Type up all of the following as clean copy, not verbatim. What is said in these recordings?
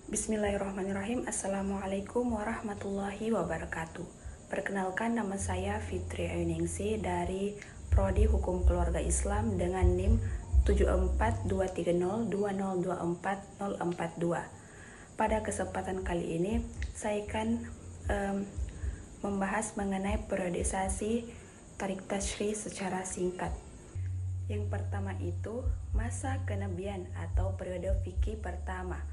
Bismillahirrahmanirrahim. Assalamualaikum warahmatullahi wabarakatuh. Perkenalkan, nama saya Fitri Ayuningsi dari Prodi Hukum Keluarga Islam dengan NIM 7423020240042. Pada kesempatan kali ini saya akan membahas mengenai periodisasi Tarik Tasyri secara singkat. Yang pertama itu masa kenabian atau periode fikih pertama.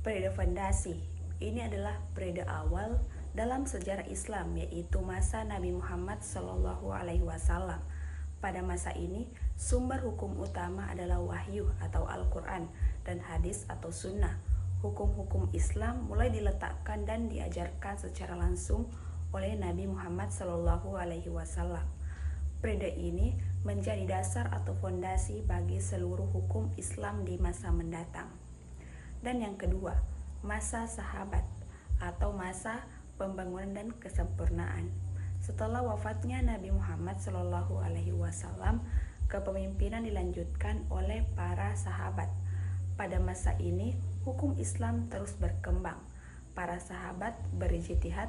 Periode fondasi ini adalah periode awal dalam sejarah Islam, yaitu masa Nabi Muhammad SAW. Pada masa ini sumber hukum utama adalah wahyu atau Al-Quran dan hadis atau sunnah. Hukum-hukum Islam mulai diletakkan dan diajarkan secara langsung oleh Nabi Muhammad SAW. Periode ini menjadi dasar atau fondasi bagi seluruh hukum Islam di masa mendatang. Dan yang kedua, masa sahabat atau masa pembangunan dan kesempurnaan. Setelah wafatnya Nabi Muhammad SAW, kepemimpinan dilanjutkan oleh para sahabat. Pada masa ini, hukum Islam terus berkembang. Para sahabat berijtihad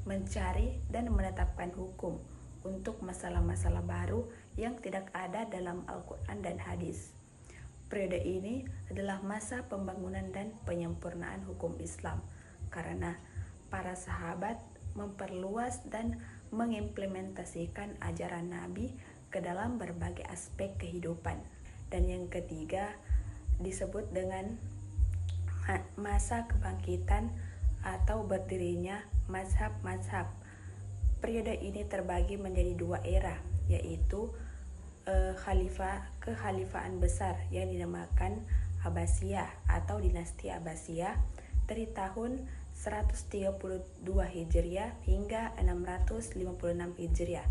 mencari dan menetapkan hukum untuk masalah-masalah baru yang tidak ada dalam Al-Quran dan hadis. Periode ini adalah masa pembangunan dan penyempurnaan hukum Islam karena para sahabat memperluas dan mengimplementasikan ajaran Nabi ke dalam berbagai aspek kehidupan. Dan yang ketiga disebut dengan masa kebangkitan atau berdirinya mazhab-mazhab. Periode ini terbagi menjadi dua era, yaitu kekhalifahan besar yang dinamakan Abbasiyah atau dinasti Abbasiyah dari tahun 132 Hijriah hingga 656 Hijriah.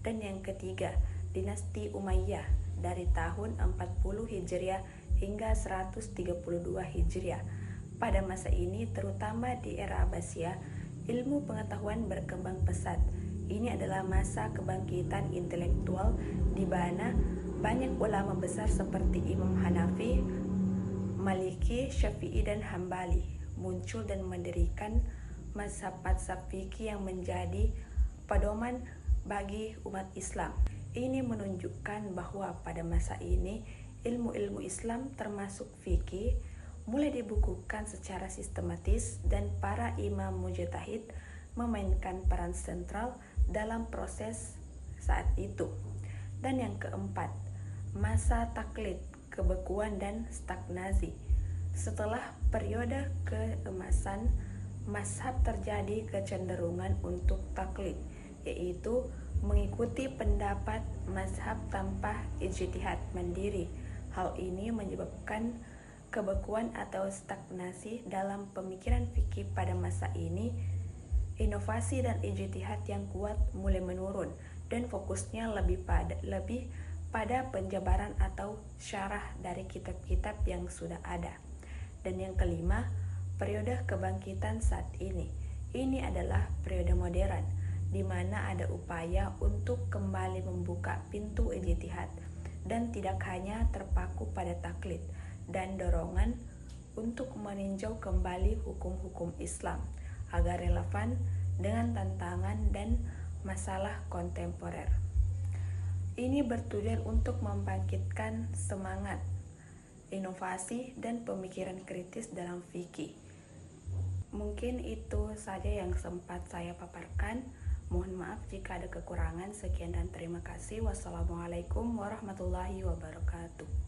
Dan yang ketiga, dinasti Umayyah dari tahun 40 Hijriah hingga 132 Hijriah. Pada masa ini, terutama di era Abbasiyah, ilmu pengetahuan berkembang pesat. Ini adalah masa kebangkitan intelektual di mana banyak ulama besar seperti Imam Hanafi, Maliki, Syafi'i, dan Hambali muncul dan mendirikan mazhab-mazhab fikih yang menjadi pedoman bagi umat Islam. Ini menunjukkan bahwa pada masa ini ilmu-ilmu Islam termasuk fikih mulai dibukukan secara sistematis dan para imam mujtahid memainkan peran sentral dalam proses saat itu. Dan yang keempat, masa taklid, kebekuan dan stagnasi. Setelah periode keemasan mazhab terjadi kecenderungan untuk taklid, yaitu mengikuti pendapat mazhab tanpa ijtihad mandiri. Hal ini menyebabkan kebekuan atau stagnasi dalam pemikiran fikih pada masa ini. Inovasi dan ijtihad yang kuat mulai menurun dan fokusnya lebih pada penjabaran atau syarah dari kitab-kitab yang sudah ada. Dan yang kelima, periode kebangkitan saat ini. Ini adalah periode modern di mana ada upaya untuk kembali membuka pintu ijtihad dan tidak hanya terpaku pada taklid, dan dorongan untuk meninjau kembali hukum-hukum Islam agar relevan dengan tantangan dan masalah kontemporer. Ini bertujuan untuk membangkitkan semangat, inovasi, dan pemikiran kritis dalam fikih. Mungkin itu saja yang sempat saya paparkan. Mohon maaf jika ada kekurangan. Sekian dan terima kasih. Wassalamualaikum warahmatullahi wabarakatuh.